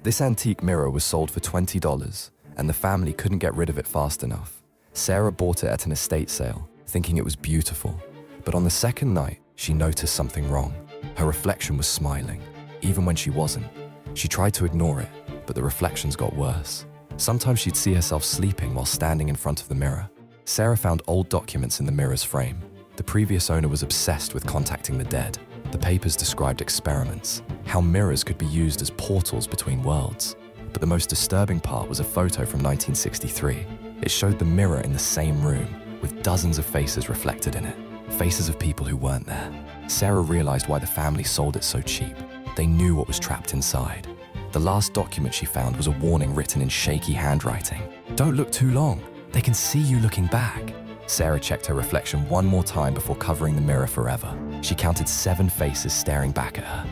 This antique mirror was sold for $20, and the family couldn't get rid of it fast enough. Sarah bought it at an estate sale, thinking it was beautiful. But on the second night, she noticed something wrong. Her reflection was smiling, even when she wasn't. She tried to ignore it, but the reflections got worse. Sometimes she'd see herself sleeping while standing in front of the mirror. Sarah found old documents in the mirror's frame. The previous owner was obsessed with contacting the dead. The papers described experiments, how mirrors could be used as portals between worlds. But the most disturbing part was a photo from 1963. It showed the mirror in the same room, with dozens of faces reflected in it. Faces of people who weren't there. Sarah realized why the family sold it so cheap. They knew what was trapped inside. The last document she found was a warning written in shaky handwriting. "Don't look too long. They can see you looking back." Sarah checked her reflection one more time before covering the mirror forever. She counted 7 faces staring back at her.